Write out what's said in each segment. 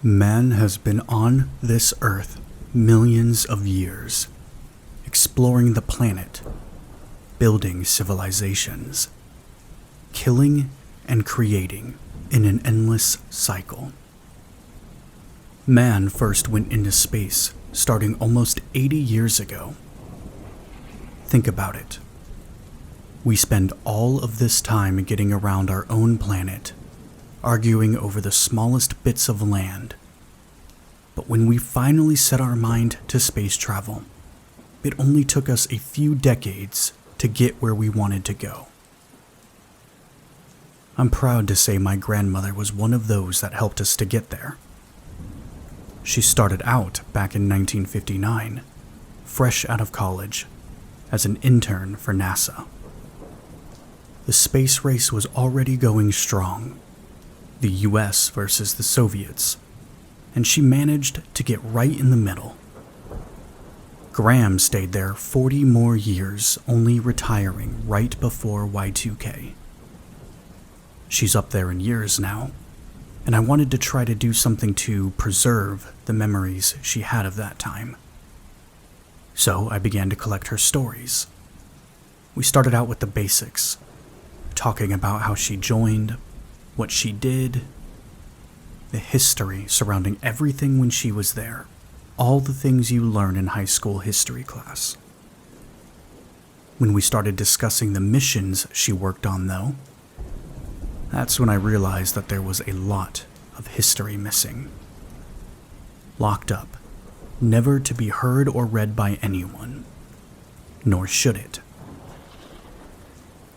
Man has been on this earth millions of years, exploring the planet, building civilizations, killing and creating in an endless cycle. Man first went into space starting almost 80 years ago. Think about it. We spend all of this time getting around our own planet, arguing over the smallest bits of land. But when we finally set our mind to space travel, it only took us a few decades to get where we wanted to go. I'm proud to say my grandmother was one of those that helped us to get there. She started out back in 1959, fresh out of college, as an intern for NASA. The space race was already going strong, the US versus the Soviets, and she managed to get right in the middle. Graham stayed there 40 more years, only retiring right before Y2K. She's up there in years now, and I wanted to try to do something to preserve the memories she had of that time. So I began to collect her stories. We started out with the basics, talking about how she joined, what she did, the history surrounding everything when she was there, all the things you learn in high school history class. When we started discussing the missions she worked on, though, that's when I realized that there was a lot of history missing. Locked up, never to be heard or read by anyone, nor should it.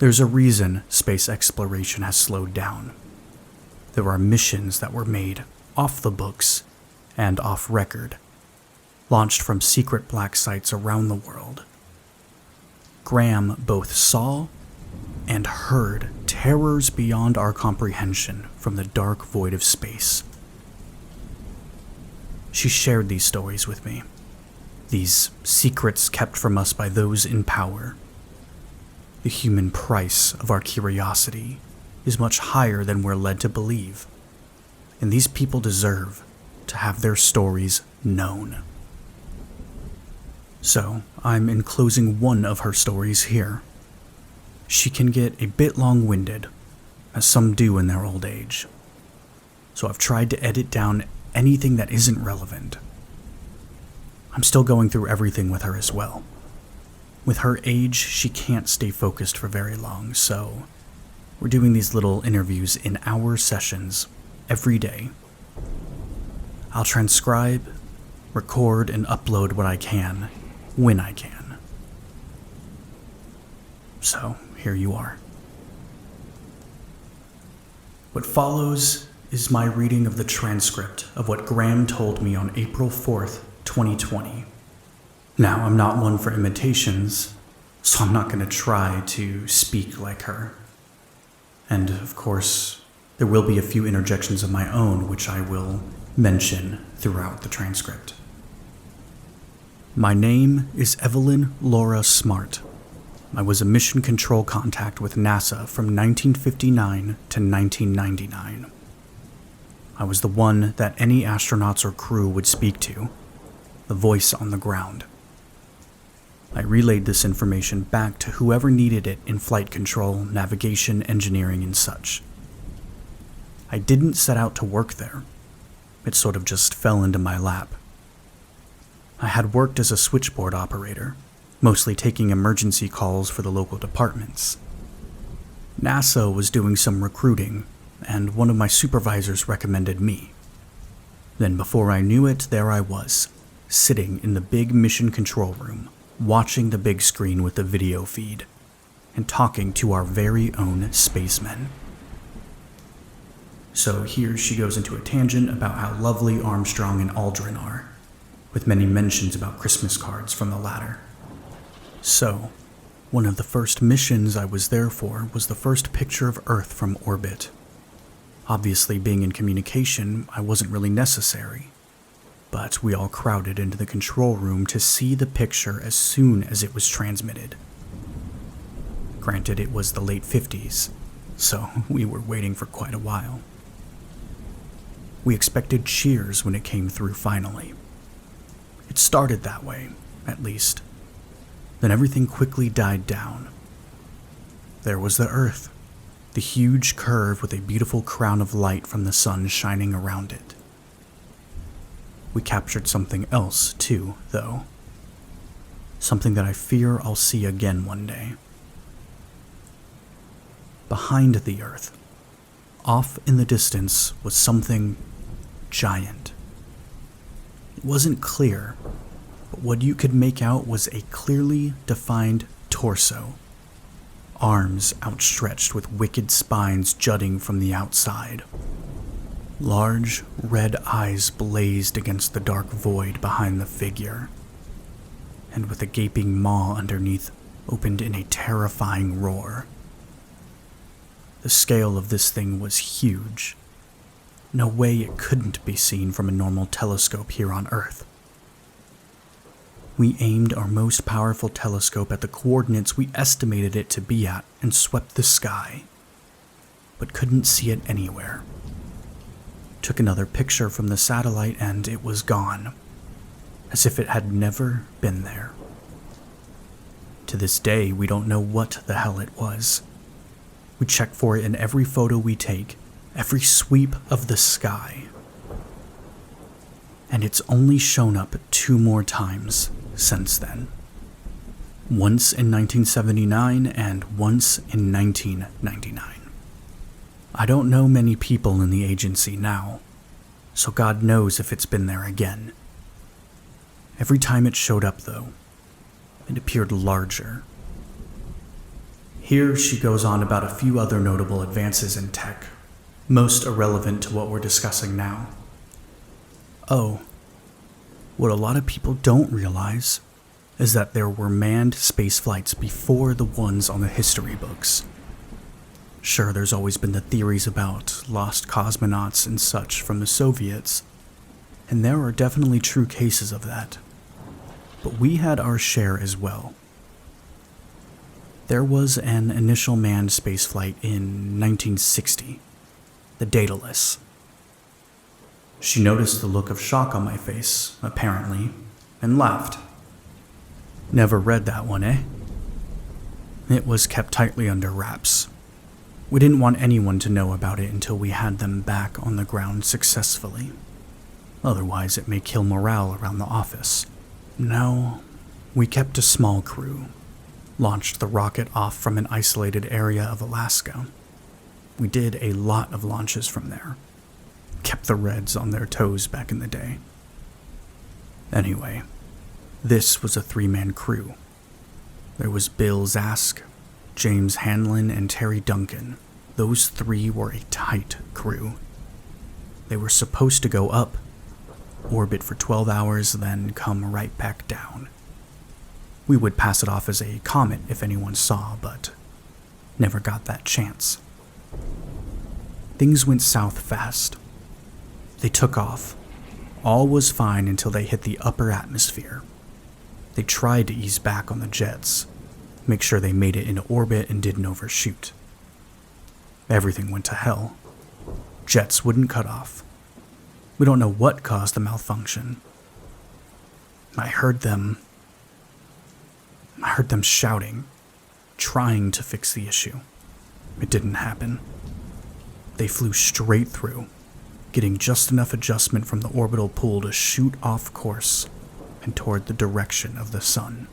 There's a reason space exploration has slowed down. There are missions that were made off the books and off record, launched from secret black sites around the world. Graham both saw and heard terrors beyond our comprehension from the dark void of space. She shared these stories with me, these secrets kept from us by those in power. The human price of our curiosity is much higher than we're led to believe, and these people deserve to have their stories known. So, I'm enclosing one of her stories here. She can get a bit long-winded, as some do in their old age, so I've tried to edit down anything that isn't relevant. I'm still going through everything with her as well. With her age, she can't stay focused for very long, so we're doing these little interviews in hour sessions every day. I'll transcribe, record, and upload what I can, when I can. So, here you are. What follows is my reading of the transcript of what Graham told me on April 4th, 2020. Now, I'm not one for imitations, so I'm not going to try to speak like her. And, of course, there will be a few interjections of my own which I will mention throughout the transcript. My name is Evelyn Laura Smart. I was a mission control contact with NASA from 1959 to 1999. I was the one that any astronauts or crew would speak to, the voice on the ground. I relayed this information back to whoever needed it in flight control, navigation, engineering, and such. I didn't set out to work there. It sort of just fell into my lap. I had worked as a switchboard operator, mostly taking emergency calls for the local departments. NASA was doing some recruiting, and one of my supervisors recommended me. Then before I knew it, there I was, sitting in the big mission control room, watching the big screen with the video feed, and talking to our very own spacemen. So here she goes into a tangent about how lovely Armstrong and Aldrin are, with many mentions about Christmas cards from the latter. So, one of the first missions I was there for was the first picture of Earth from orbit. Obviously, being in communication, I wasn't really necessary, but we all crowded into the control room to see the picture as soon as it was transmitted. Granted, it was the late 50s, so we were waiting for quite a while. We expected cheers when it came through finally. It started that way, at least. Then everything quickly died down. There was the Earth, the huge curve with a beautiful crown of light from the sun shining around it. We captured something else, too, though. Something that I fear I'll see again one day. Behind the Earth, off in the distance, was something giant. It wasn't clear, but what you could make out was a clearly defined torso. Arms outstretched with wicked spines jutting from the outside. Large, red eyes blazed against the dark void behind the figure, and with a gaping maw underneath opened in a terrifying roar. The scale of this thing was huge. No way it couldn't be seen from a normal telescope here on Earth. We aimed our most powerful telescope at the coordinates we estimated it to be at and swept the sky, but couldn't see it anywhere. Took another picture from the satellite and it was gone, as if it had never been there. To this day, we don't know what the hell it was. We check for it in every photo we take, every sweep of the sky. And it's only shown up 2 more times since then. Once in 1979 and once in 1999. I don't know many people in the agency now, so God knows if it's been there again. Every time it showed up, though, it appeared larger. Here she goes on about a few other notable advances in tech, most irrelevant to what we're discussing now. Oh, what a lot of people don't realize is that there were manned space flights before the ones on the history books. Sure, there's always been the theories about lost cosmonauts and such from the Soviets, and there are definitely true cases of that. But we had our share as well. There was an initial manned spaceflight in 1960, the Daedalus. She noticed the look of shock on my face, apparently, and laughed. Never read that one, eh? It was kept tightly under wraps. We didn't want anyone to know about it until we had them back on the ground successfully. Otherwise, it may kill morale around the office. No, we kept a small crew. Launched the rocket off from an isolated area of Alaska. We did a lot of launches from there. Kept the Reds on their toes back in the day. Anyway, this was a 3-man crew. There was Bill Zask, James Hanlon, and Terry Duncan. Those 3 were a tight crew. They were supposed to go up, orbit for 12 hours, then come right back down. We would pass it off as a comet if anyone saw, but never got that chance. Things went south fast. They took off. All was fine until they hit the upper atmosphere. They tried to ease back on the jets, make sure they made it into orbit and didn't overshoot. Everything went to hell. Jets wouldn't cut off. We don't know what caused the malfunction. I heard them shouting, trying to fix the issue. It didn't happen. They flew straight through, getting just enough adjustment from the orbital pull to shoot off course and toward the direction of the sun.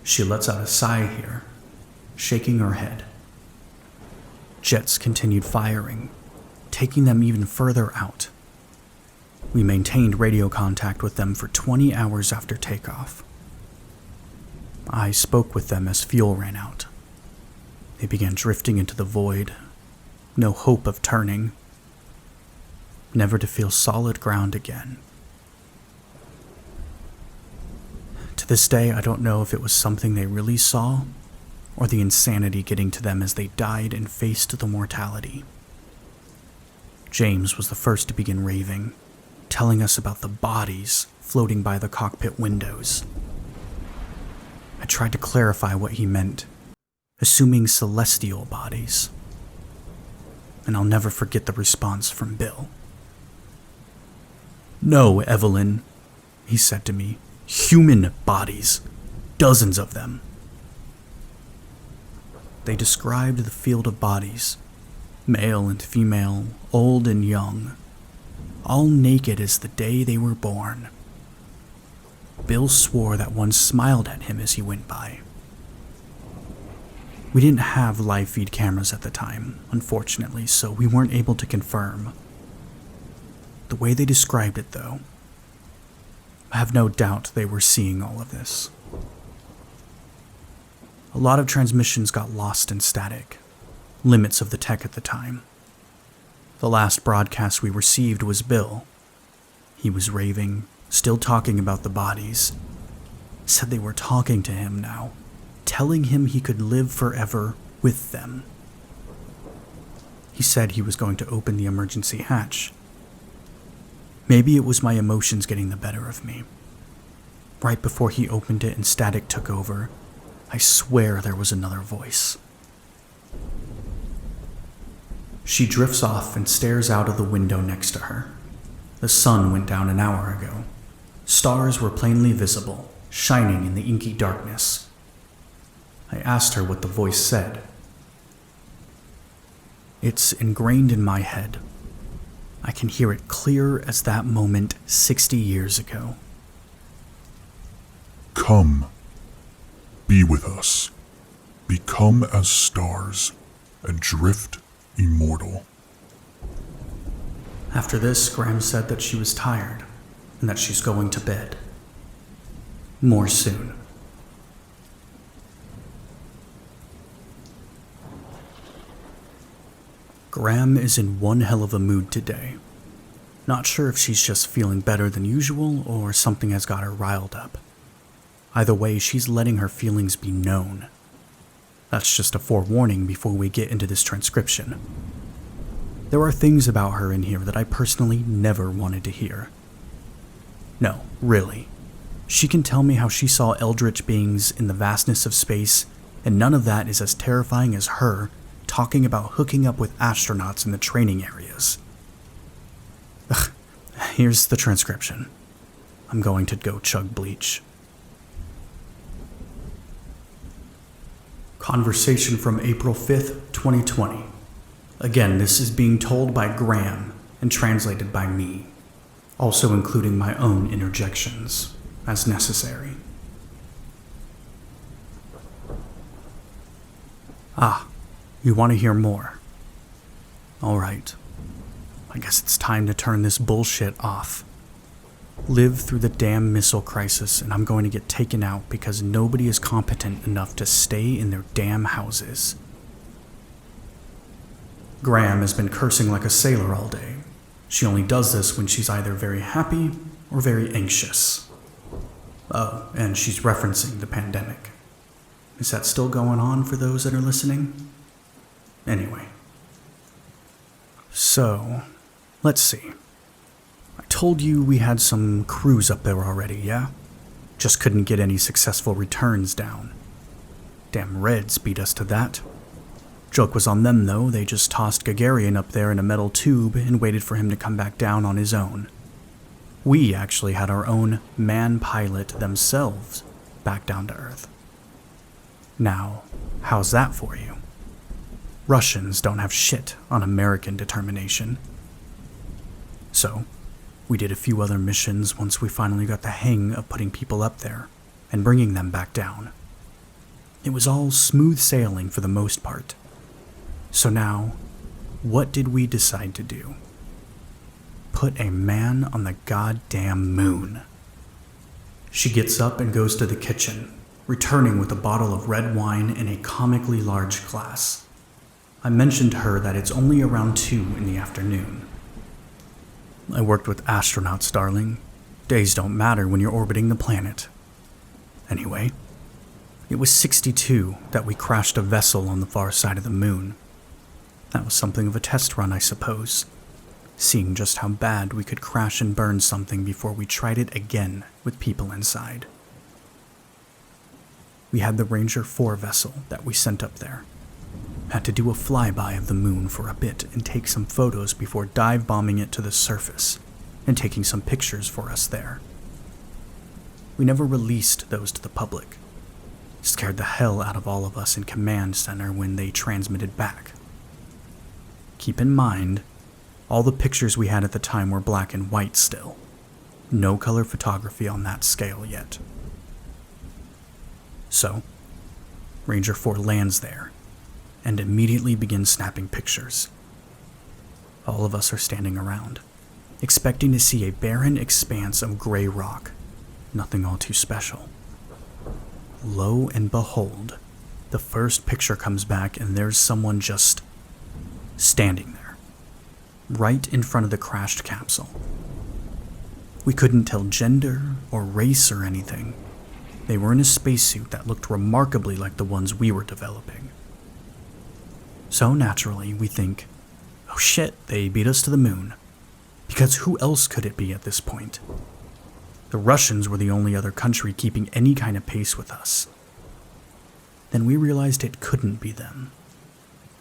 She lets out a sigh here, shaking her head. Jets continued firing, taking them even further out. We maintained radio contact with them for 20 hours after takeoff. I spoke with them as fuel ran out. They began drifting into the void, no hope of turning, never to feel solid ground again. To this day, I don't know if it was something they really saw, or the insanity getting to them as they died and faced the mortality. James was the first to begin raving, telling us about the bodies floating by the cockpit windows. I tried to clarify what he meant, assuming celestial bodies. and I'll never forget the response from Bill. "No, Evelyn," he said to me. "Human bodies. Dozens of them." They described the field of bodies, male and female, old and young, all naked as the day they were born. Bill swore that one smiled at him as he went by. We didn't have live feed cameras at the time, unfortunately, so we weren't able to confirm. The way they described it, though, I have no doubt they were seeing all of this. A lot of transmissions got lost in static, limits of the tech at the time. The last broadcast we received was Bill. He was raving, still talking about the bodies. Said they were talking to him now, telling him he could live forever with them. He said he was going to open the emergency hatch. Maybe it was my emotions getting the better of me. Right before he opened it and static took over, I swear there was another voice. She drifts off and stares out of the window next to her. The sun went down an hour ago. Stars were plainly visible, shining in the inky darkness. I asked her what the voice said. It's ingrained in my head. I can hear it clear as that moment 60 years ago. Come, be with us, become as stars, and drift immortal. After this, Graham said that she was tired and that she's going to bed. More soon. Graham is in one hell of a mood today. Not sure if she's just feeling better than usual or something has got her riled up. Either way, she's letting her feelings be known. That's just a forewarning before we get into this transcription. There are things about her in here that I personally never wanted to hear. No, really. She can tell me how she saw eldritch beings in the vastness of space, and none of that is as terrifying as her talking about hooking up with astronauts in the training areas. Ugh, here's the transcription. I'm going to go chug bleach. Conversation from April 5th, 2020. Again, this is being told by Graham and translated by me, also including my own interjections, as necessary. You want to hear more? Alright. I guess it's time to turn this bullshit off. Live through the damn missile crisis, and I'm going to get taken out because nobody is competent enough to stay in their damn houses. Graham has been cursing like a sailor all day. She only does this when she's either very happy or very anxious. Oh, and she's referencing the pandemic. Is that still going on for those that are listening? Anyway. So, let's see. I told you we had some crews up there already, yeah? Just couldn't get any successful returns down. Damn Reds beat us to that. Joke was on them though, they just tossed Gagarin up there in a metal tube and waited for him to come back down on his own. We actually had our own man pilot themselves back down to Earth. Now, how's that for you? Russians don't have shit on American determination. So, we did a few other missions once we finally got the hang of putting people up there and bringing them back down. It was all smooth sailing for the most part. So now, what did we decide to do? Put a man on the goddamn moon. She gets up and goes to the kitchen, returning with a bottle of red wine in a comically large glass. I mentioned to her that it's only around 2 in the afternoon. I worked with astronauts, darling. Days don't matter when you're orbiting the planet. Anyway, it was 62 that we crashed a vessel on the far side of the moon. That was something of a test run, I suppose. Seeing just how bad we could crash and burn something before we tried it again with people inside. We had the Ranger 4 vessel that we sent up there. Had to do a flyby of the moon for a bit and take some photos before dive bombing it to the surface and taking some pictures for us there. We never released those to the public. Scared the hell out of all of us in command center when they transmitted back. Keep in mind, all the pictures we had at the time were black and white still. No color photography on that scale yet. So, Ranger 4 lands there and immediately begins snapping pictures. All of us are standing around, expecting to see a barren expanse of gray rock. Nothing all too special. Lo and behold, the first picture comes back and there's someone just standing there, right in front of the crashed capsule. We couldn't tell gender or race or anything. They were in a spacesuit that looked remarkably like the ones we were developing. So naturally, we think, oh shit, they beat us to the moon. Because who else could it be at this point? The Russians were the only other country keeping any kind of pace with us. Then we realized it couldn't be them.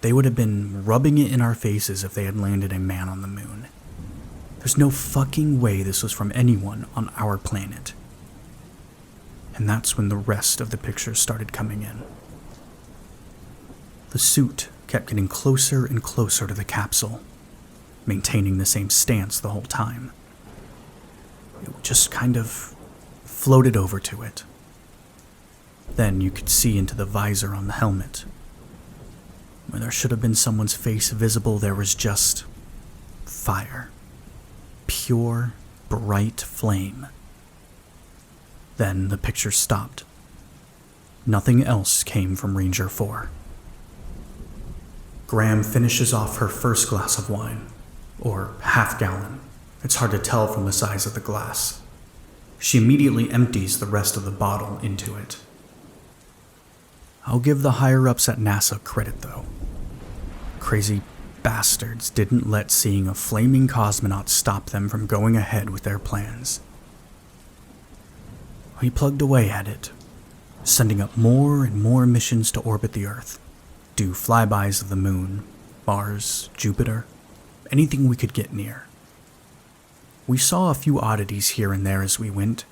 They would have been rubbing it in our faces if they had landed a man on the moon. There's no fucking way this was from anyone on our planet. And that's when the rest of the pictures started coming in. The suit kept getting closer and closer to the capsule, maintaining the same stance the whole time. It just kind of floated over to it. Then you could see into the visor on the helmet. Where there should have been someone's face visible, there was just fire. Pure, bright flame. Then the picture stopped. Nothing else came from Ranger 4. Graham finishes off her first glass of wine, or half-gallon. It's hard to tell from the size of the glass. She immediately empties the rest of the bottle into it. I'll give the higher-ups at NASA credit, though. Crazy bastards didn't let seeing a flaming cosmonaut stop them from going ahead with their plans. We plugged away at it, sending up more and more missions to orbit the Earth, do flybys of the Moon, Mars, Jupiter, anything we could get near. We saw a few oddities here and there as we went,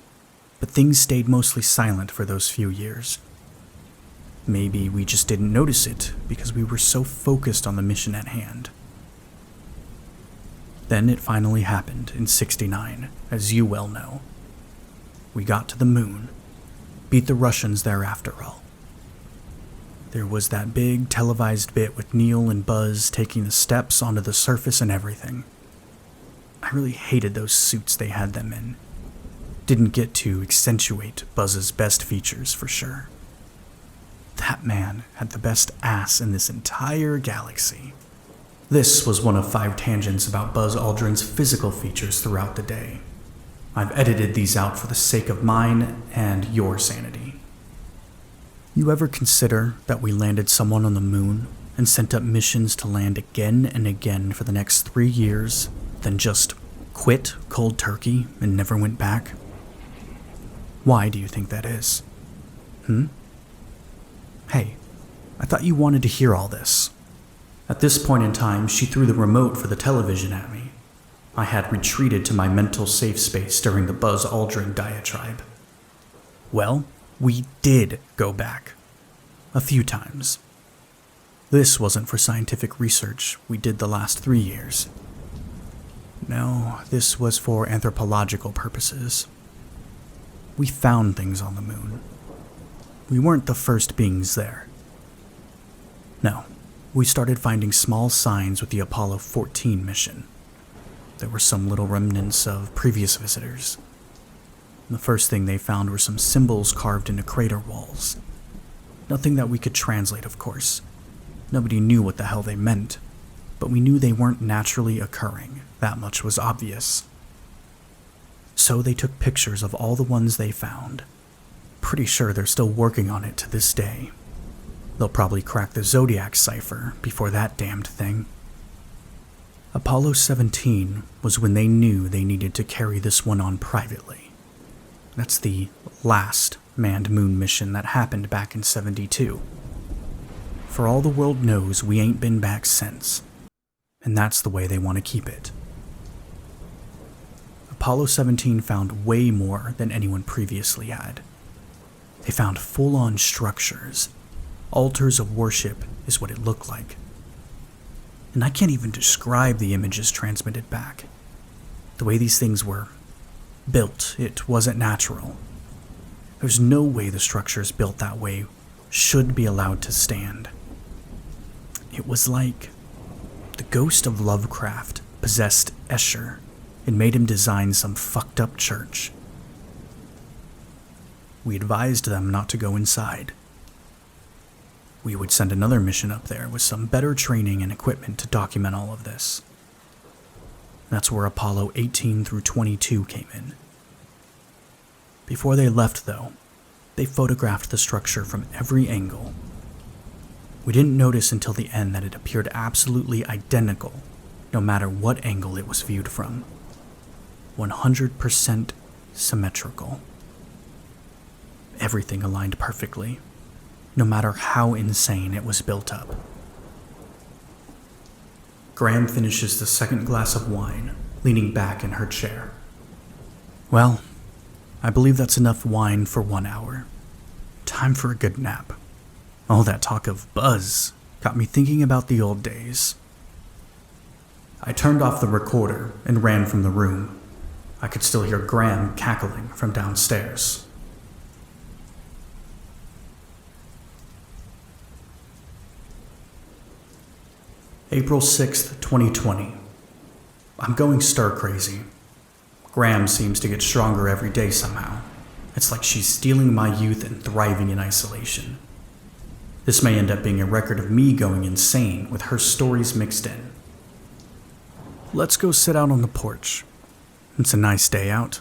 but things stayed mostly silent for those few years. Maybe we just didn't notice it because we were so focused on the mission at hand. Then it finally happened in '69, as you well know. We got to the moon, beat the Russians there after all. There was that big televised bit with Neil and Buzz taking the steps onto the surface and everything. I really hated those suits they had them in. Didn't get to accentuate Buzz's best features for sure. That man had the best ass in this entire galaxy. This was one of 5 tangents about Buzz Aldrin's physical features throughout the day. I've edited these out for the sake of mine and your sanity. You ever consider that we landed someone on the moon and sent up missions to land again and again for the next 3 years, then just quit cold turkey and never went back? Why do you think that is? Hey, I thought you wanted to hear all this. At this point in time, she threw the remote for the television at me. I had retreated to my mental safe space during the Buzz Aldrin diatribe. Well, we did go back. A few times. This wasn't for scientific research we did the last 3 years. No, this was for anthropological purposes. We found things on the moon. We weren't the first beings there. No, we started finding small signs with the Apollo 14 mission. There were some little remnants of previous visitors. The first thing they found were some symbols carved into crater walls. Nothing that we could translate, of course. Nobody knew what the hell they meant, but we knew they weren't naturally occurring. That much was obvious. So they took pictures of all the ones they found. Pretty sure they're still working on it to this day. They'll probably crack the Zodiac cipher before that damned thing. Apollo 17 was when they knew they needed to carry this one on privately. That's the last manned moon mission that happened back in '72. for all the world knows, we ain't been back since. And that's the way they want to keep it. Apollo 17 found way more than anyone previously had. They found full-on structures. Altars of worship is what it looked like. And I can't even describe the images transmitted back. The way these things were built, it wasn't natural. There's no way the structures built that way should be allowed to stand. It was like the ghost of Lovecraft possessed Escher and made him design some fucked up church. We advised them not to go inside. We would send another mission up there with some better training and equipment to document all of this. That's where Apollo 18 through 22 came in. Before they left, though, they photographed the structure from every angle. We didn't notice until the end that it appeared absolutely identical, no matter what angle it was viewed from. 100% symmetrical. Everything aligned perfectly, no matter how insane it was built up. Graham finishes the second glass of wine, leaning back in her chair. Well, I believe that's enough wine for 1 hour. Time for a good nap. All that talk of buzz got me thinking about the old days. I turned off the recorder and ran from the room. I could still hear Graham cackling from downstairs. April 6th, 2020. I'm going stir crazy. Graham seems to get stronger every day somehow. It's like she's stealing my youth and thriving in isolation. This may end up being a record of me going insane with her stories mixed in. Let's go sit out on the porch. It's a nice day out.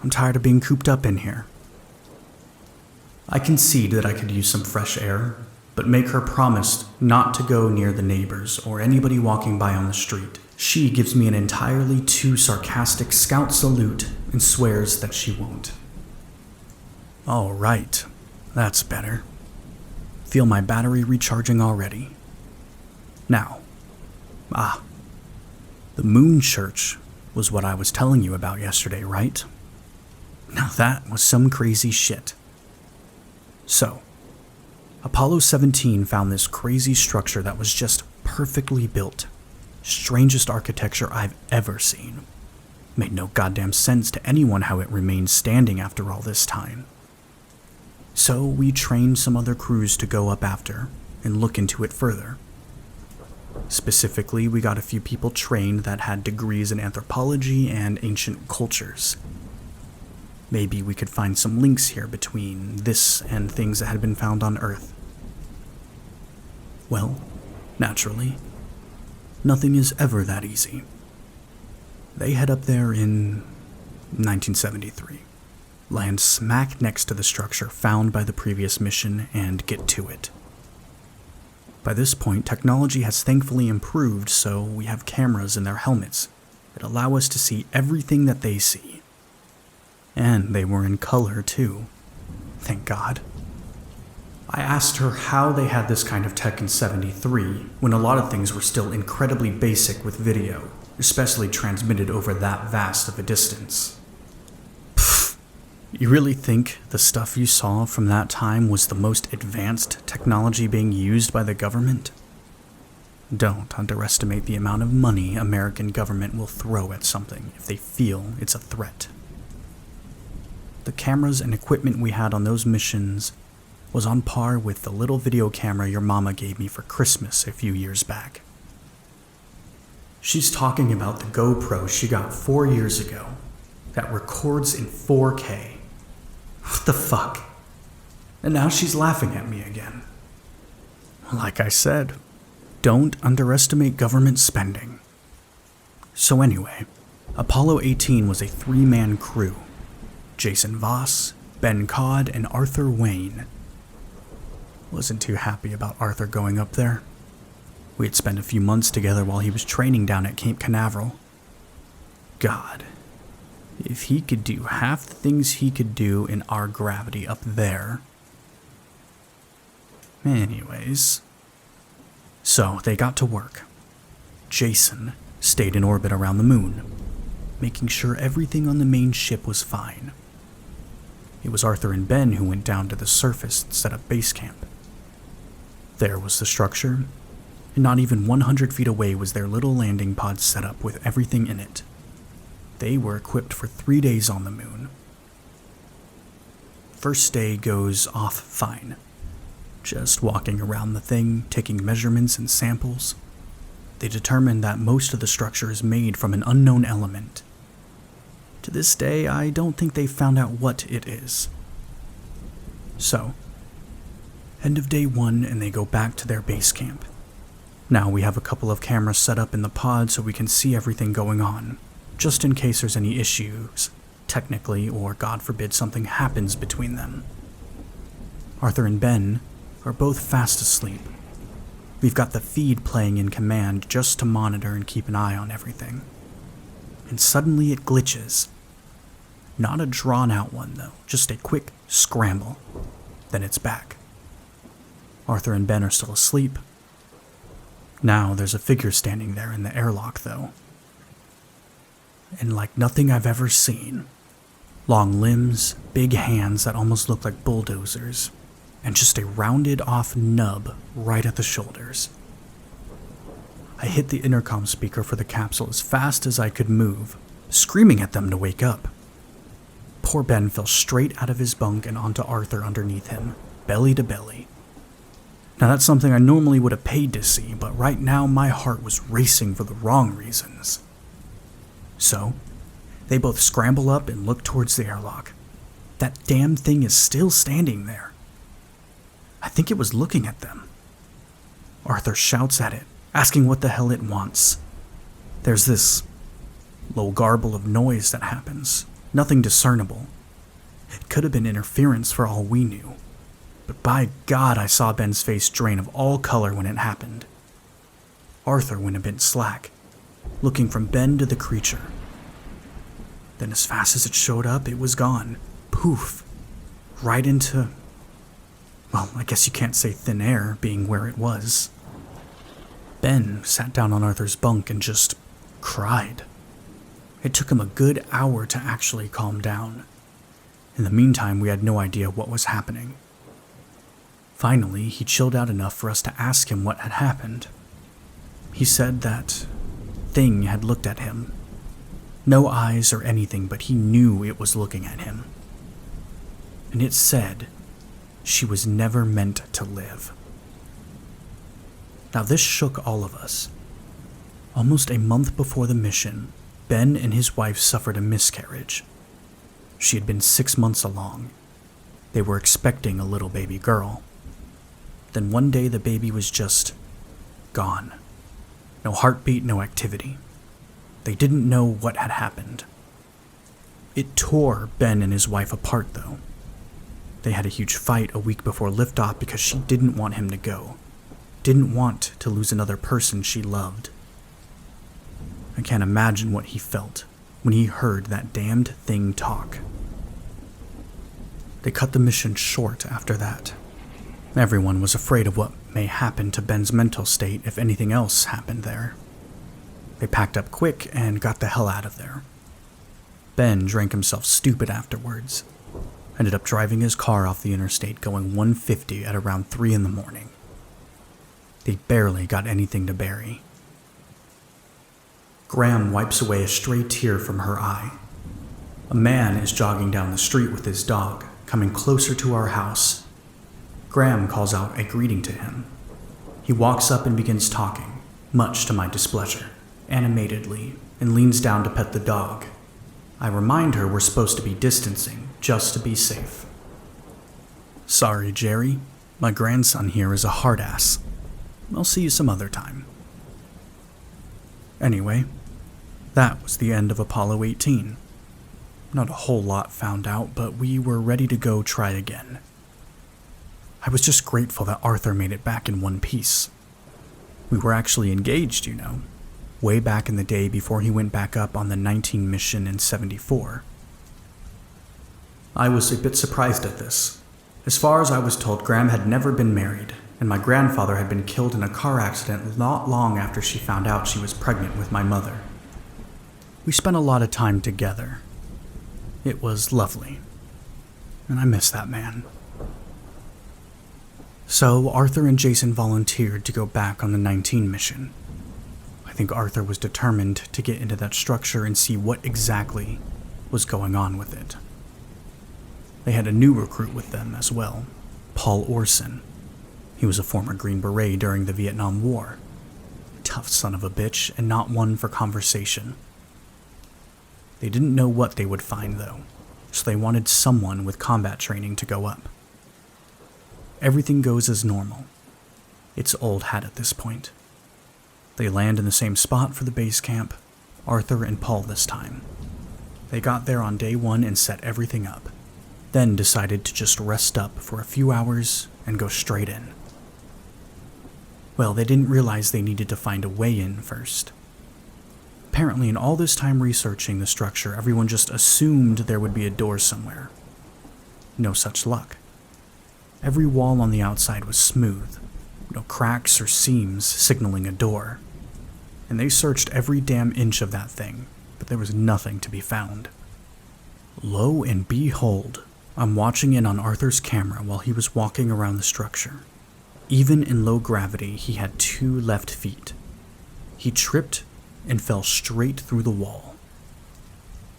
I'm tired of being cooped up in here. I concede that I could use some fresh air, but make her promise not to go near the neighbors or anybody walking by on the street. She gives me an entirely too sarcastic scout salute and swears that she won't. All right, that's better. Feel my battery recharging already. Now, the moon church was what I was telling you about yesterday, right? Now that was some crazy shit. So, Apollo 17 found this crazy structure that was just perfectly built. Strangest architecture I've ever seen. Made no goddamn sense to anyone how it remained standing after all this time. So we trained some other crews to go up after and look into it further. Specifically, we got a few people trained that had degrees in anthropology and ancient cultures. Maybe we could find some links here between this and things that had been found on Earth. Well, naturally, nothing is ever that easy. They head up there in 1973, land smack next to the structure found by the previous mission, and get to it. By this point, technology has thankfully improved, so we have cameras in their helmets that allow us to see everything that they see. And they were in color, too. Thank God. I asked her how they had this kind of tech in '73, when a lot of things were still incredibly basic with video, especially transmitted over that vast of a distance. Pfft, you really think the stuff you saw from that time was the most advanced technology being used by the government? Don't underestimate the amount of money American government will throw at something if they feel it's a threat. The cameras and equipment we had on those missions was on par with the little video camera your mama gave me for Christmas a few years back. She's talking about the GoPro she got 4 years ago that records in 4K. What the fuck? And now she's laughing at me again. Like I said, don't underestimate government spending. So anyway, Apollo 18 was a 3-man crew. Jason Voss, Ben Codd, and Arthur Wayne. Wasn't too happy about Arthur going up there. We had spent a few months together while he was training down at Cape Canaveral. God, if he could do half the things he could do in our gravity up there. Anyways, So they got to work. Jason stayed in orbit around the moon, making sure everything on the main ship was fine. It was Arthur and Ben who went down to the surface and set up base camp. There was the structure, and not even 100 feet away was their little landing pod set up with everything in it. They were equipped for 3 days on the moon. First day goes off fine. Just walking around the thing, taking measurements and samples. They determined that most of the structure is made from an unknown element. To this day, I don't think they found out what it is. So, end of day 1 and they go back to their base camp. Now we have a couple of cameras set up in the pod so we can see everything going on, just in case there's any issues, technically, or God forbid something happens between them. Arthur and Ben are both fast asleep. We've got the feed playing in command just to monitor and keep an eye on everything. And suddenly it glitches. Not a drawn-out one, though, just a quick scramble. Then it's back. Arthur and Ben are still asleep. Now there's a figure standing there in the airlock, though. And like nothing I've ever seen. Long limbs, big hands that almost look like bulldozers, and just a rounded-off nub right at the shoulders. I hit the intercom speaker for the capsule as fast as I could move, screaming at them to wake up. Poor Ben fell straight out of his bunk and onto Arthur underneath him, belly to belly. Now that's something I normally would have paid to see, but right now my heart was racing for the wrong reasons. So, they both scramble up and look towards the airlock. That damn thing is still standing there. I think it was looking at them. Arthur shouts at it, asking what the hell it wants. There's this low garble of noise that happens, nothing discernible. It could have been interference for all we knew. But by God, I saw Ben's face drain of all color when it happened. Arthur went a bit slack, looking from Ben to the creature. Then as fast as it showed up, it was gone. Poof. Right into... well, I guess you can't say thin air, being where it was. Ben sat down on Arthur's bunk and just cried. It took him a good hour to actually calm down. In the meantime, we had no idea what was happening. Finally, he chilled out enough for us to ask him what had happened. He said that thing had looked at him. No eyes or anything, but he knew it was looking at him. And it said she was never meant to live. Now this shook all of us. Almost a month before the mission, Ben and his wife suffered a miscarriage. She had been 6 months along. They were expecting a little baby girl. Then one day the baby was just gone. No heartbeat, no activity. They didn't know what had happened. It tore Ben and his wife apart, though. They had a huge fight a week before liftoff because she didn't want him to go. Didn't want to lose another person she loved. I can't imagine what he felt when he heard that damned thing talk. They cut the mission short after that. Everyone was afraid of what may happen to Ben's mental state if anything else happened there. They packed up quick and got the hell out of there. Ben drank himself stupid afterwards. Ended up driving his car off the interstate going 150 at around 3 in the morning. They barely got anything to bury. Graham wipes away a stray tear from her eye. A man is jogging down the street with his dog, coming closer to our house. Graham calls out a greeting to him. He walks up and begins talking, much to my displeasure, animatedly, and leans down to pet the dog. I remind her we're supposed to be distancing, just to be safe. Sorry, Jerry. My grandson here is a hard ass. I'll see you some other time. Anyway, that was the end of Apollo 18. Not a whole lot found out, but we were ready to go try again. I was just grateful that Arthur made it back in one piece. We were actually engaged, you know, way back in the day before he went back up on the 19 mission in 74. I was a bit surprised at this. As far as I was told, Graham had never been married, and my grandfather had been killed in a car accident not long after she found out she was pregnant with my mother. We spent a lot of time together. It was lovely, and I miss that man. So Arthur and Jason volunteered to go back on the 19 mission. I think Arthur was determined to get into that structure and see what exactly was going on with it. They had a new recruit with them as well, Paul Orson. He was a former Green Beret during the Vietnam War. Tough son of a bitch, and not one for conversation. They didn't know what they would find though, so they wanted someone with combat training to go up. Everything goes as normal. It's old hat at this point. They land in the same spot for the base camp, Arthur and Paul this time. They got there on day 1 and set everything up, then decided to just rest up for a few hours and go straight in. Well, they didn't realize they needed to find a way in first. Apparently, in all this time researching the structure, everyone just assumed there would be a door somewhere. No such luck. Every wall on the outside was smooth, no cracks or seams signaling a door. And they searched every damn inch of that thing, but there was nothing to be found. Lo and behold, I'm watching in on Arthur's camera while he was walking around the structure. Even in low gravity, he had 2 left feet. He tripped and fell straight through the wall.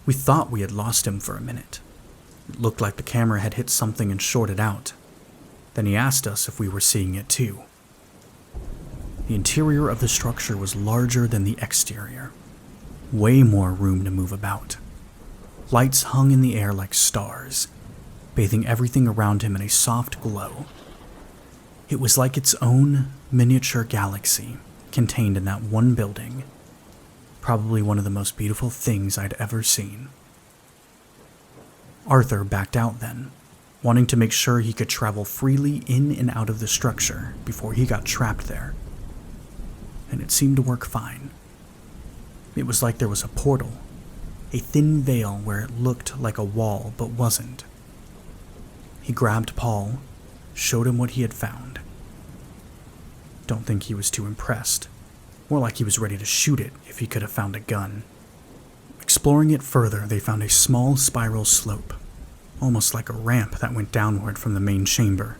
We thought we had lost him for a minute. It looked like the camera had hit something and shorted out. Then he asked us if we were seeing it too. The interior of the structure was larger than the exterior. Way more room to move about. Lights hung in the air like stars, bathing everything around him in a soft glow. It was like its own miniature galaxy contained in that one building. Probably one of the most beautiful things I'd ever seen. Arthur backed out then, wanting to make sure he could travel freely in and out of the structure before he got trapped there. And it seemed to work fine. It was like there was a portal, a thin veil where it looked like a wall but wasn't. He grabbed Paul, showed him what he had found. Don't think he was too impressed. More like he was ready to shoot it if he could have found a gun. Exploring it further, they found a small spiral slope, almost like a ramp that went downward from the main chamber.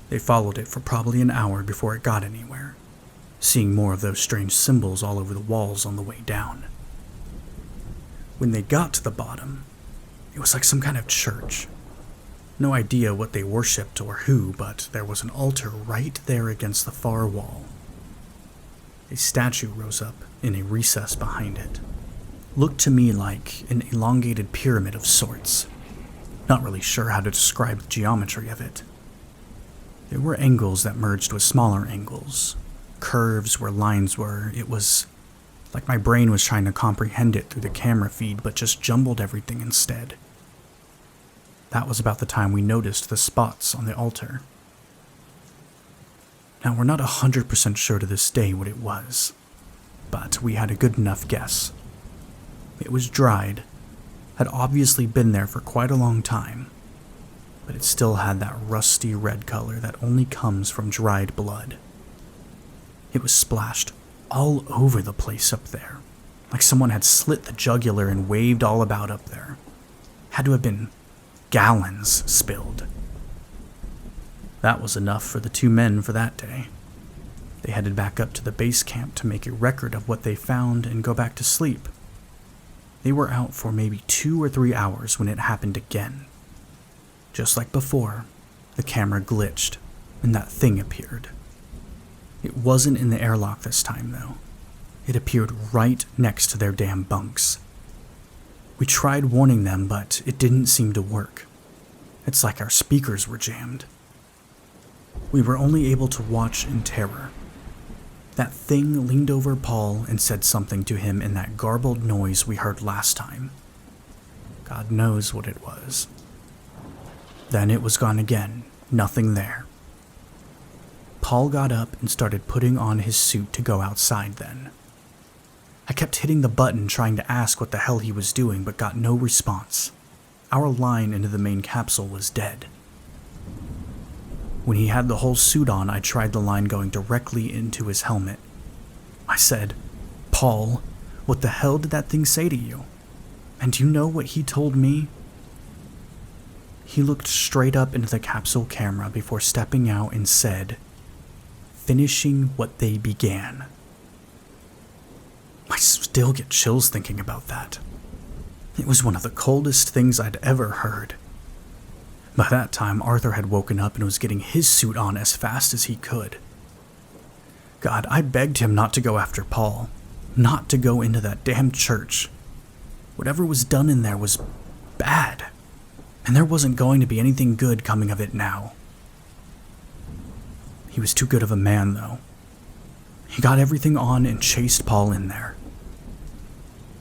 They followed it for probably an hour before it got anywhere, seeing more of those strange symbols all over the walls on the way down. When they got to the bottom, it was like some kind of church. No idea what they worshipped or who, but there was an altar right there against the far wall. A statue rose up in a recess behind it. Looked to me like an elongated pyramid of sorts. Not really sure how to describe the geometry of it. There were angles that merged with smaller angles, curves where lines were. It was like my brain was trying to comprehend it through the camera feed, but just jumbled everything instead. That was about the time we noticed the spots on the altar. Now, we're not 100% sure to this day what it was, but we had a good enough guess. It was dried, had obviously been there for quite a long time, but it still had that rusty red color that only comes from dried blood. It was splashed all over the place up there, like someone had slit the jugular and waved all about up there. Had to have been gallons spilled. That was enough for the 2 men for that day. They headed back up to the base camp to make a record of what they found and go back to sleep. They were out for maybe 2 or 3 hours when it happened again. Just like before, the camera glitched and that thing appeared. It wasn't in the airlock this time though. It appeared right next to their damn bunks. We tried warning them, but it didn't seem to work. It's like our speakers were jammed. We were only able to watch in terror. That thing leaned over Paul and said something to him in that garbled noise we heard last time. God knows what it was. Then it was gone again, nothing there. Paul got up and started putting on his suit to go outside then. I kept hitting the button trying to ask what the hell he was doing, but got no response. Our line into the main capsule was dead. When he had the whole suit on, I tried the line going directly into his helmet. I said, "Paul, what the hell did that thing say to you?" And do you know what he told me? He looked straight up into the capsule camera before stepping out and said, "Finishing what they began." I still get chills thinking about that. It was one of the coldest things I'd ever heard. By that time, Arthur had woken up and was getting his suit on as fast as he could. God, I begged him not to go after Paul, not to go into that damn church. Whatever was done in there was bad, and there wasn't going to be anything good coming of it now. He was too good of a man, though. He got everything on and chased Paul in there.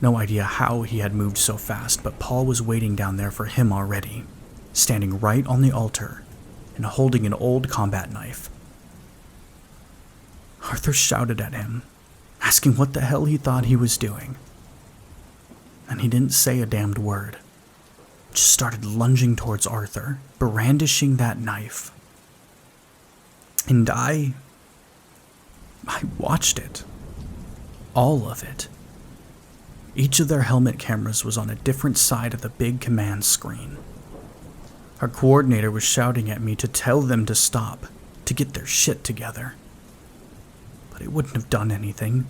No idea how he had moved so fast, but Paul was waiting down there for him already, standing right on the altar and holding an old combat knife. Arthur shouted at him, asking what the hell he thought he was doing. And he didn't say a damned word. Just started lunging towards Arthur, brandishing that knife. And I watched it. All of it. Each of their helmet cameras was on a different side of the big command screen. Our coordinator was shouting at me to tell them to stop, to get their shit together. But it wouldn't have done anything.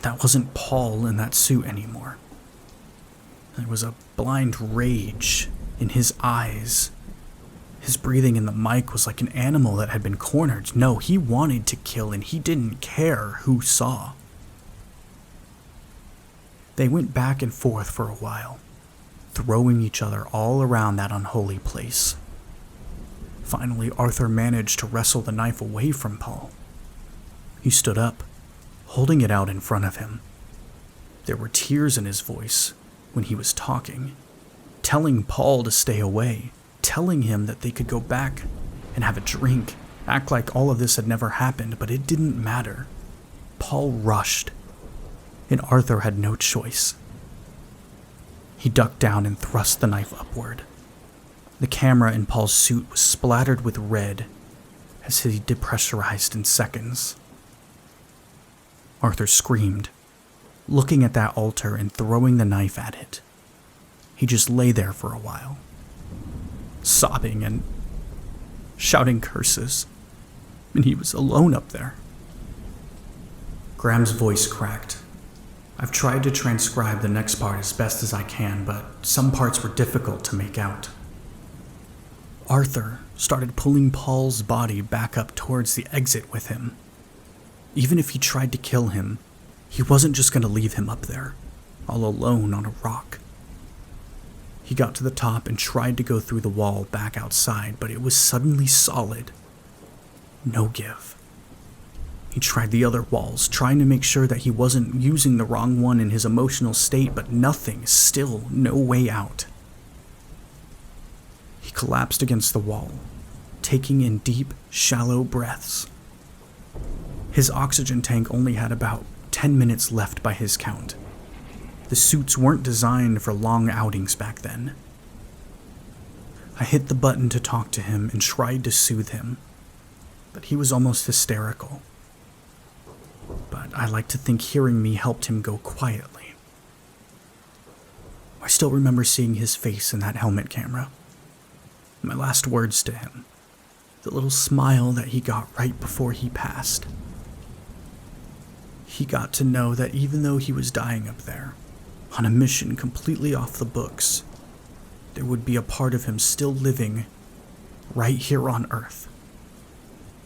That wasn't Paul in that suit anymore. There was a blind rage in his eyes. His breathing in the mic was like an animal that had been cornered. No, he wanted to kill and he didn't care who saw. They went back and forth for a while, throwing each other all around that unholy place. Finally, Arthur managed to wrestle the knife away from Paul. He stood up, holding it out in front of him. There were tears in his voice when he was talking, telling Paul to stay away, telling him that they could go back and have a drink, act like all of this had never happened, but it didn't matter. Paul rushed, and Arthur had no choice. He ducked down and thrust the knife upward. The camera in Paul's suit was splattered with red as he depressurized in seconds. Arthur screamed, looking at that altar and throwing the knife at it. He just lay there for a while, sobbing and shouting curses, and he was alone up there. Graham's voice cracked. I've tried to transcribe the next part as best as I can, but some parts were difficult to make out. Arthur started pulling Paul's body back up towards the exit with him. Even if he tried to kill him, he wasn't just going to leave him up there, all alone on a rock. He got to the top and tried to go through the wall back outside, but it was suddenly solid. No give. He tried the other walls, trying to make sure that he wasn't using the wrong one in his emotional state, but nothing, still no way out. He collapsed against the wall, taking in deep, shallow breaths. His oxygen tank only had about 10 minutes left by his count. The suits weren't designed for long outings back then. I hit the button to talk to him and tried to soothe him, but he was almost hysterical. But I like to think hearing me helped him go quietly. I still remember seeing his face in that helmet camera. My last words to him, the little smile that he got right before he passed. He got to know that even though he was dying up there, on a mission completely off the books, there would be a part of him still living right here on Earth.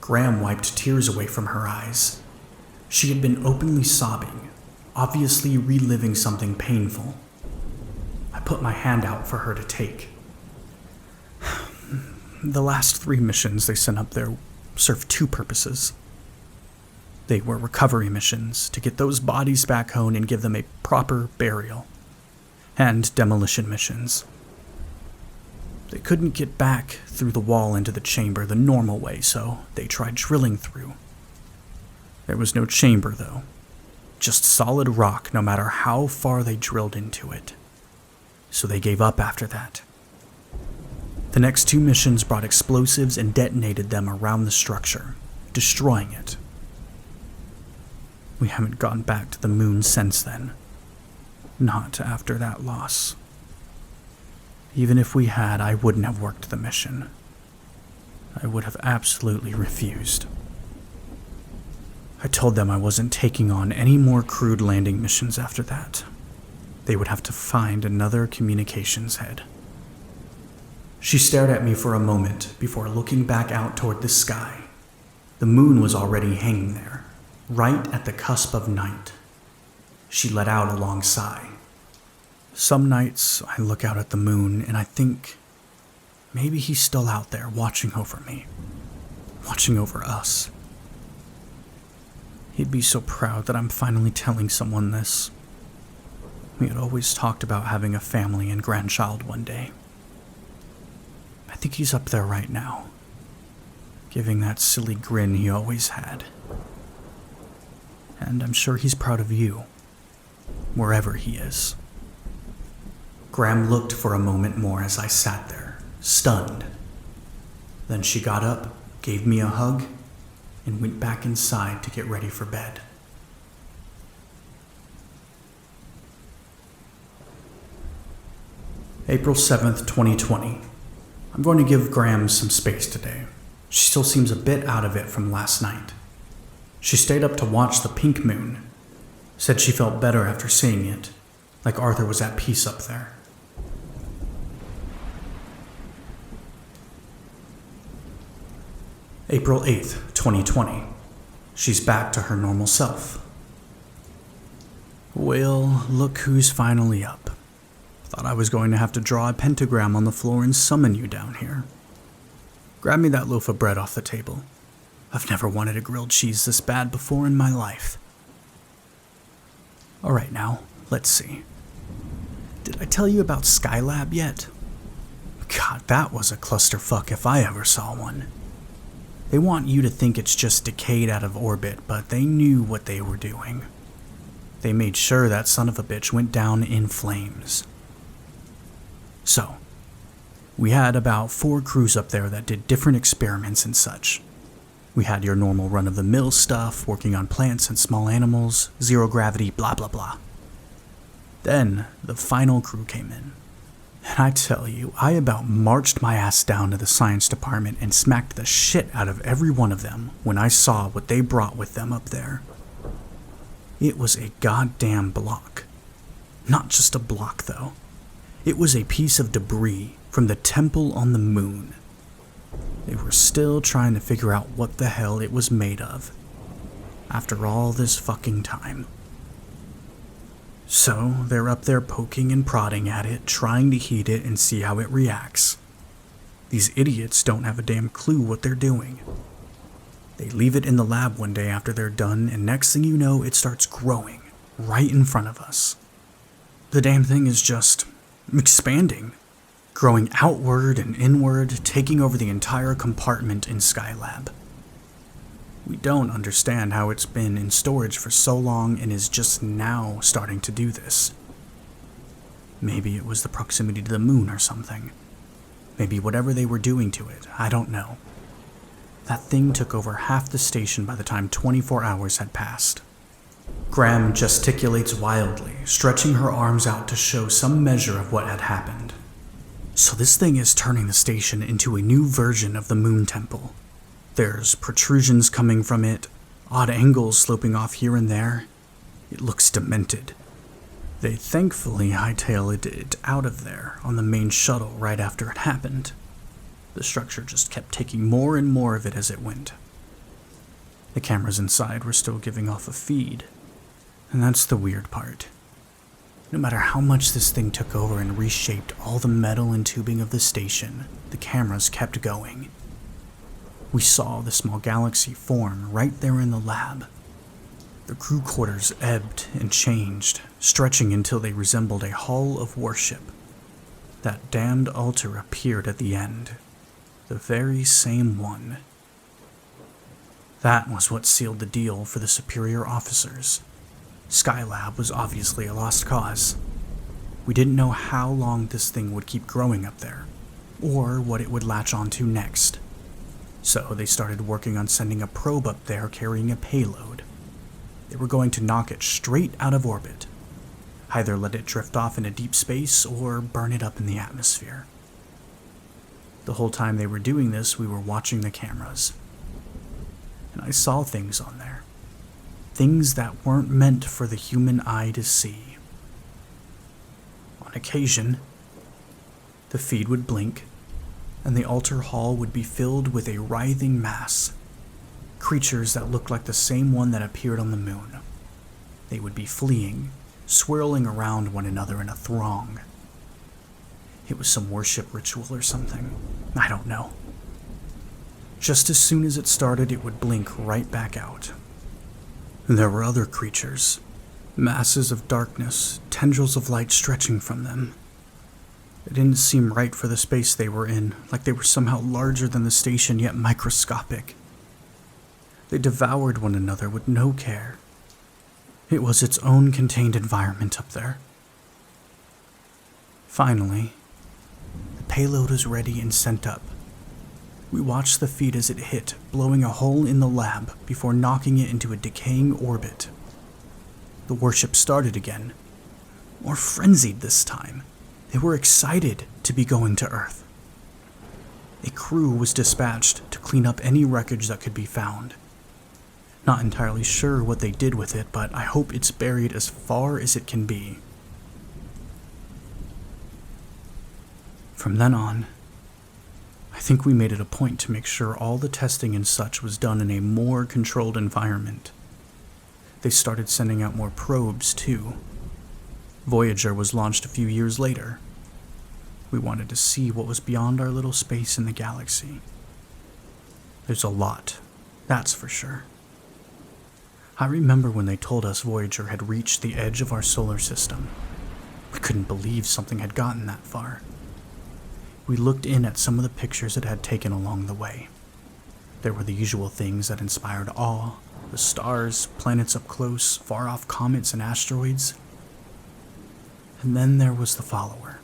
Graham wiped tears away from her eyes. She had been openly sobbing, obviously reliving something painful. I put my hand out for her to take. The last 3 missions they sent up there served 2 purposes. They were recovery missions to get those bodies back home and give them a proper burial, and demolition missions. They couldn't get back through the wall into the chamber the normal way, so they tried drilling through. There was no chamber, though. Just solid rock no matter how far they drilled into it. So they gave up after that. The next 2 missions brought explosives and detonated them around the structure, destroying it. We haven't gone back to the moon since then. Not after that loss. Even if we had, I wouldn't have worked the mission. I would have absolutely refused. I told them I wasn't taking on any more crewed landing missions after that. They would have to find another communications head. She stared at me for a moment before looking back out toward the sky. The moon was already hanging there, right at the cusp of night. She let out a long sigh. Some nights I look out at the moon and I think maybe he's still out there watching over me, watching over us. He'd be so proud that I'm finally telling someone this. We had always talked about having a family and grandchild one day. I think he's up there right now, giving that silly grin he always had. And I'm sure he's proud of you, wherever he is. Graham looked for a moment more as I sat there, stunned. Then she got up, gave me a hug, and went back inside to get ready for bed. April 7th, 2020. I'm going to give Graham some space today. She still seems a bit out of it from last night. She stayed up to watch the pink moon. Said she felt better after seeing it, like Arthur was at peace up there. April 8th, 2020. She's back to her normal self. Well, look who's finally up. Thought I was going to have to draw a pentagram on the floor and summon you down here. Grab me that loaf of bread off the table. I've never wanted a grilled cheese this bad before in my life. Alright now, let's see. Did I tell you about Skylab yet? God, that was a clusterfuck if I ever saw one. They want you to think it's just decayed out of orbit, but they knew what they were doing. They made sure that son of a bitch went down in flames. So, we had about 4 crews up there that did different experiments and such. We had your normal run-of-the-mill stuff, working on plants and small animals, zero gravity, blah blah blah. Then, the final crew came in. And I tell you, I about marched my ass down to the science department and smacked the shit out of every one of them when I saw what they brought with them up there. It was a goddamn block. Not just a block, though. It was a piece of debris from the temple on the moon. They were still trying to figure out what the hell it was made of, after all this fucking time. So, they're up there poking and prodding at it, trying to heat it and see how it reacts. These idiots don't have a damn clue what they're doing. They leave it in the lab one day after they're done, and next thing you know, it starts growing, right in front of us. The damn thing is just expanding, growing outward and inward, taking over the entire compartment in Skylab. We don't understand how it's been in storage for so long and is just now starting to do this. Maybe it was the proximity to the moon or something. Maybe whatever they were doing to it, I don't know. That thing took over half the station by the time 24 hours had passed. Graham gesticulates wildly, stretching her arms out to show some measure of what had happened. So this thing is turning the station into a new version of the Moon Temple. There's protrusions coming from it, odd angles sloping off here and there. It looks demented. They thankfully hightailed it out of there on the main shuttle right after it happened. The structure just kept taking more and more of it as it went. The cameras inside were still giving off a feed, and that's the weird part. No matter how much this thing took over and reshaped all the metal and tubing of the station, the cameras kept going. We saw the small galaxy form right there in the lab. The crew quarters ebbed and changed, stretching until they resembled a hall of worship. That damned altar appeared at the end. The very same one. That was what sealed the deal for the superior officers. Skylab was obviously a lost cause. We didn't know how long this thing would keep growing up there, or what it would latch onto next. So they started working on sending a probe up there carrying a payload. They were going to knock it straight out of orbit, either let it drift off into deep space or burn it up in the atmosphere. The whole time they were doing this, we were watching the cameras. And I saw things on there. Things that weren't meant for the human eye to see. On occasion, the feed would blink, and the altar hall would be filled with a writhing mass. Creatures that looked like the same one that appeared on the moon. They would be fleeing, swirling around one another in a throng. It was some worship ritual or something. I don't know. Just as soon as it started, it would blink right back out. There were other creatures. Masses of darkness, tendrils of light stretching from them. It didn't seem right for the space they were in, like they were somehow larger than the station yet microscopic. They devoured one another with no care. It was its own contained environment up there. Finally, the payload was ready and sent up. We watched the feed as it hit, blowing a hole in the lab before knocking it into a decaying orbit. The worship started again, more frenzied this time. They were excited to be going to Earth. A crew was dispatched to clean up any wreckage that could be found. Not entirely sure what they did with it, but I hope it's buried as far as it can be. From then on, I think we made it a point to make sure all the testing and such was done in a more controlled environment. They started sending out more probes, too. Voyager was launched a few years later. We wanted to see what was beyond our little space in the galaxy. There's a lot, that's for sure. I remember when they told us Voyager had reached the edge of our solar system. We couldn't believe something had gotten that far. We looked in at some of the pictures it had taken along the way. There were the usual things that inspired awe, the stars, planets up close, far-off comets and asteroids. And then there was the follower.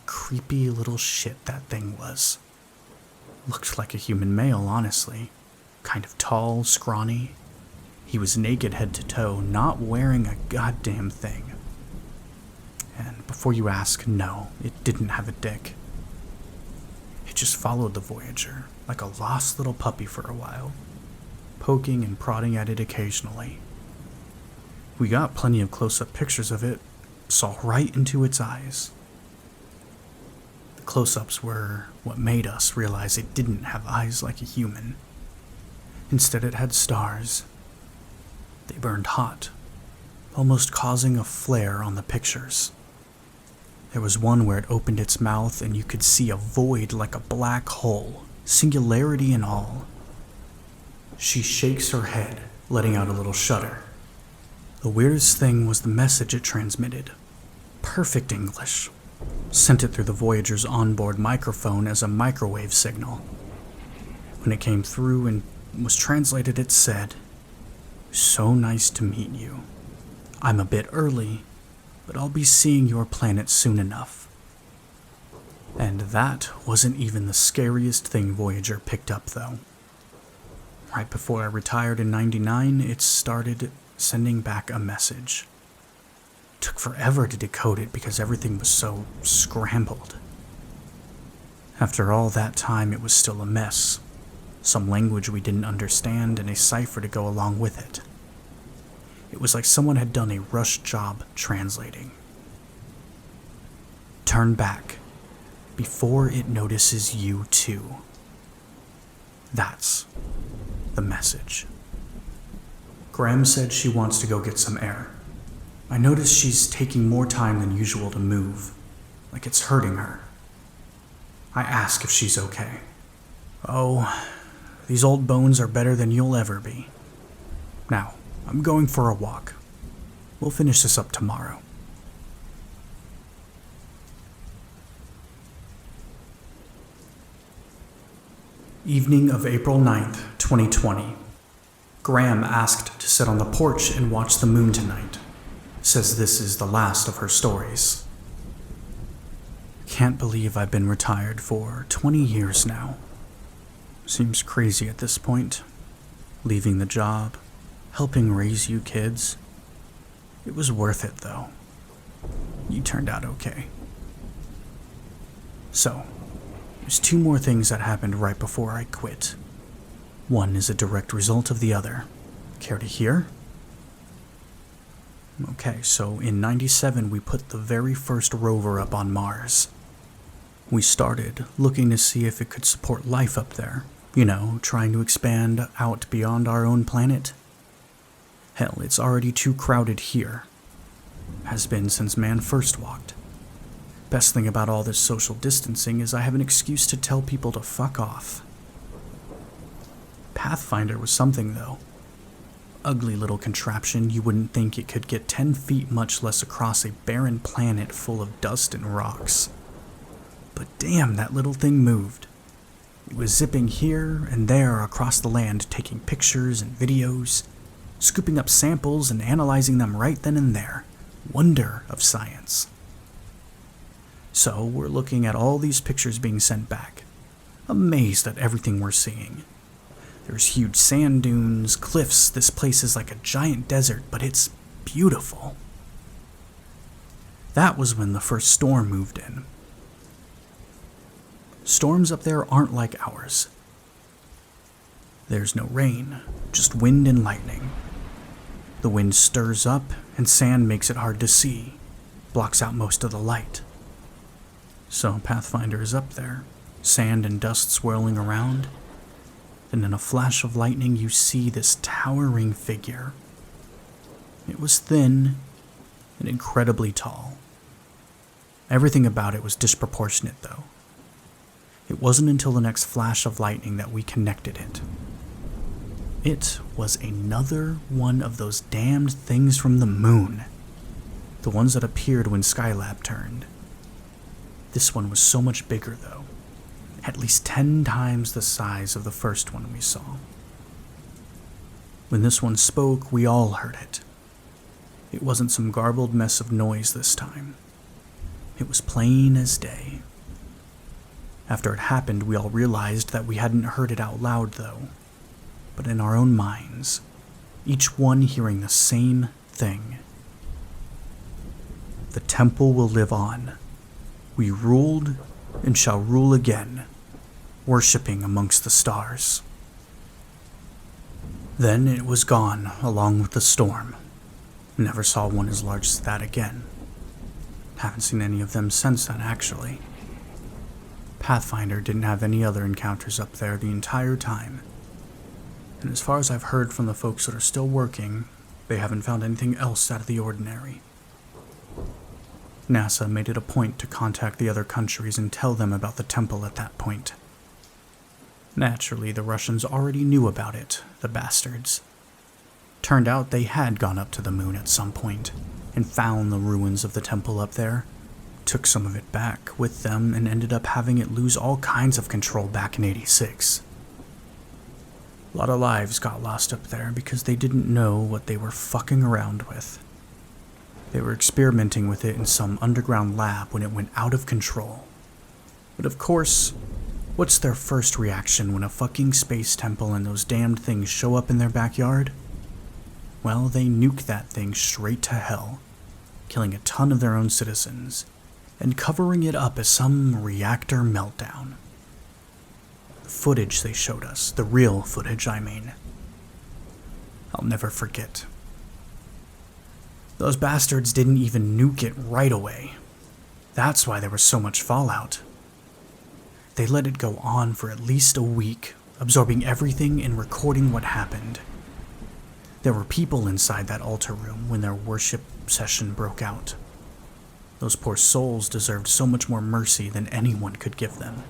Creepy little shit that thing was. Looked like a human male, honestly. Kind of tall, scrawny. He was naked head to toe, not wearing a goddamn thing. And before you ask, no, it didn't have a dick. It just followed the Voyager, like a lost little puppy for a while, poking and prodding at it occasionally. We got plenty of close-up pictures of it, saw right into its eyes. The close-ups were what made us realize it didn't have eyes like a human. Instead, it had stars. They burned hot, almost causing a flare on the pictures. There was one where it opened its mouth and you could see a void like a black hole, singularity and all. She shakes her head, letting out a little shudder. The weirdest thing was the message it transmitted. Perfect English. Sent it through the Voyager's onboard microphone as a microwave signal. When it came through and was translated, it said, "So nice to meet you. I'm a bit early, but I'll be seeing your planet soon enough." And that wasn't even the scariest thing Voyager picked up, though. Right before I retired in '99, it started sending back a message. Took forever to decode it because everything was so scrambled. After all that time, it was still a mess. Some language we didn't understand and a cipher to go along with it. It was like someone had done a rush job translating. Turn back before it notices you too. That's the message. Graham said she wants to go get some air. I notice she's taking more time than usual to move, like it's hurting her. I ask if she's okay. "Oh, these old bones are better than you'll ever be. Now, I'm going for a walk. We'll finish this up tomorrow." Evening of April 9th, 2020. Graham asked to sit on the porch and watch the moon tonight. Says this is the last of her stories. can't believe I've been retired for 20 years now. Seems crazy at this point. Leaving the job, helping raise you kids. It was worth it though. You turned out okay. So, there's two more things that happened right before I quit. One is a direct result of the other. Care to hear? Okay, so in '97 we put the very first rover up on Mars. We started looking to see if it could support life up there. You know, trying to expand out beyond our own planet. Hell, it's already too crowded here. Has been since man first walked. Best thing about all this social distancing is I have an excuse to tell people to fuck off. Pathfinder was something though. Ugly little contraption, you wouldn't think it could get 10 feet, much less across a barren planet full of dust and rocks. But damn, that little thing moved. It was zipping here and there across the land, taking pictures and videos, scooping up samples and analyzing them right then and there. Wonder of science. So we're looking at all these pictures being sent back, amazed at everything we're seeing. There's huge sand dunes, cliffs. This place is like a giant desert, but it's beautiful. That was when the first storm moved in. Storms up there aren't like ours. There's no rain, just wind and lightning. The wind stirs up, and sand makes it hard to see, blocks out most of the light. So Pathfinder is up there, sand and dust swirling around, and in a flash of lightning you see this towering figure. It was thin and incredibly tall. Everything about it was disproportionate though. It wasn't until the next flash of lightning that we connected it. It was another one of those damned things from the moon. The ones that appeared when Skylab turned. This one was so much bigger though. At least 10 times the size of the first one we saw. When this one spoke, we all heard it. It wasn't some garbled mess of noise this time. It was plain as day. After it happened, we all realized that we hadn't heard it out loud though, but in our own minds, each one hearing the same thing. The temple will live on. We ruled and shall rule again, worshipping amongst the stars. Then it was gone along with the storm. Never saw one as large as that again. Haven't seen any of them since then, actually. Pathfinder didn't have any other encounters up there the entire time. And as far as I've heard from the folks that are still working, they haven't found anything else out of the ordinary. NASA made it a point to contact the other countries and tell them about the temple at that point. Naturally, the Russians already knew about it, the bastards. Turned out they had gone up to the moon at some point and found the ruins of the temple up there. Took some of it back with them and ended up having it lose all kinds of control back in '86. A lot of lives got lost up there because they didn't know what they were fucking around with. They were experimenting with it in some underground lab when it went out of control. But of course, what's their first reaction when a fucking space temple and those damned things show up in their backyard? Well, they nuke that thing straight to hell, killing a ton of their own citizens, and covering it up as some reactor meltdown. The footage they showed us, the real footage I mean, I'll never forget. Those bastards didn't even nuke it right away. That's why there was so much fallout. They let it go on for at least a week, absorbing everything and recording what happened. There were people inside that altar room when their worship session broke out. Those poor souls deserved so much more mercy than anyone could give them.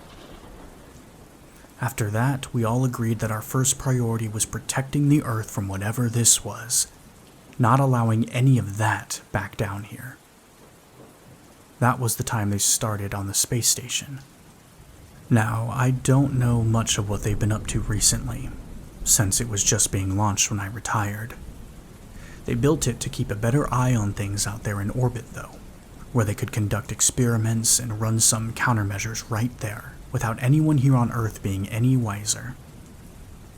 After that, we all agreed that our first priority was protecting the Earth from whatever this was, not allowing any of that back down here. That was the time they started on the space station. Now, I don't know much of what they've been up to recently, since it was just being launched when I retired. They built it to keep a better eye on things out there in orbit, though, where they could conduct experiments and run some countermeasures right there, without anyone here on Earth being any wiser.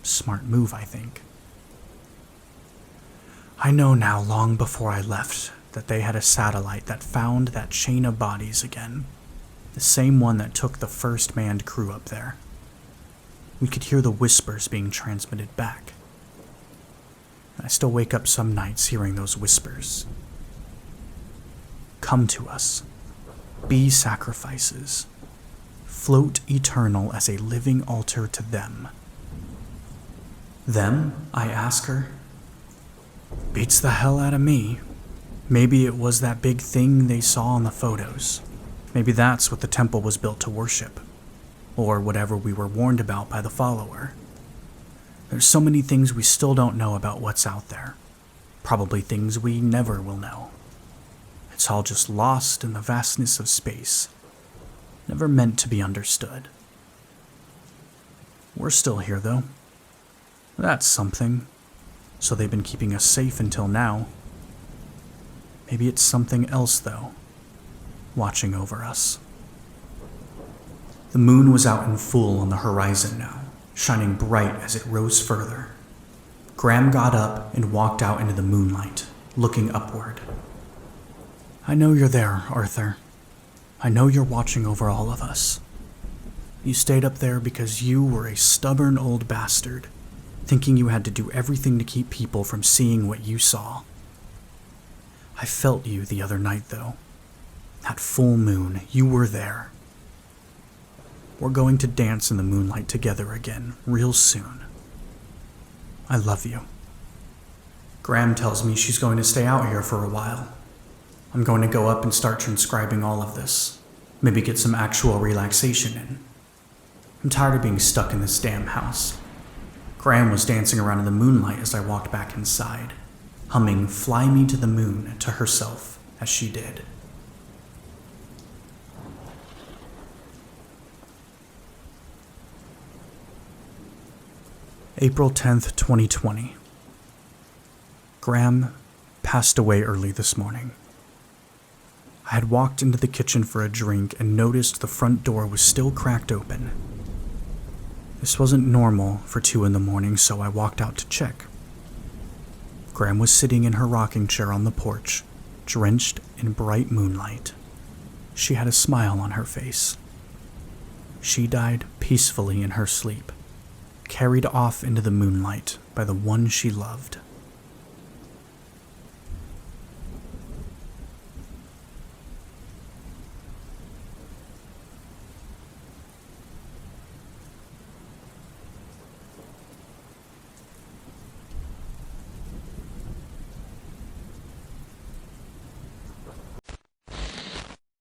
Smart move, I think. I know now, long before I left, that they had a satellite that found that chain of bodies again. The same one that took the first manned crew up there. We could hear the whispers being transmitted back. I still wake up some nights hearing those whispers. Come to us. Be sacrifices. Float eternal as a living altar to them. Them? I ask her. Beats the hell out of me. Maybe it was that big thing they saw in the photos. Maybe that's what the temple was built to worship. Or whatever we were warned about by the follower. There's so many things we still don't know about what's out there. Probably things we never will know. It's all just lost in the vastness of space. Never meant to be understood. We're still here, though. That's something. So they've been keeping us safe until now. Maybe it's something else, though, watching over us. The moon was out in full on the horizon now, shining bright as it rose further. Graham got up and walked out into the moonlight, looking upward. I know you're there, Arthur. I know you're watching over all of us. You stayed up there because you were a stubborn old bastard, thinking you had to do everything to keep people from seeing what you saw. I felt you the other night, though. That full moon, you were there. We're going to dance in the moonlight together again, real soon. I love you. Graham tells me she's going to stay out here for a while. I'm going to go up and start transcribing all of this. Maybe get some actual relaxation in. I'm tired of being stuck in this damn house. Graham was dancing around in the moonlight as I walked back inside, humming Fly Me to the Moon to herself as she did. April 10th, 2020. Graham passed away early this morning. I had walked into the kitchen for a drink and noticed the front door was still cracked open. This wasn't normal for 2 a.m, so I walked out to check. Graham was sitting in her rocking chair on the porch, drenched in bright moonlight. She had a smile on her face. She died peacefully in her sleep, carried off into the moonlight by the one she loved.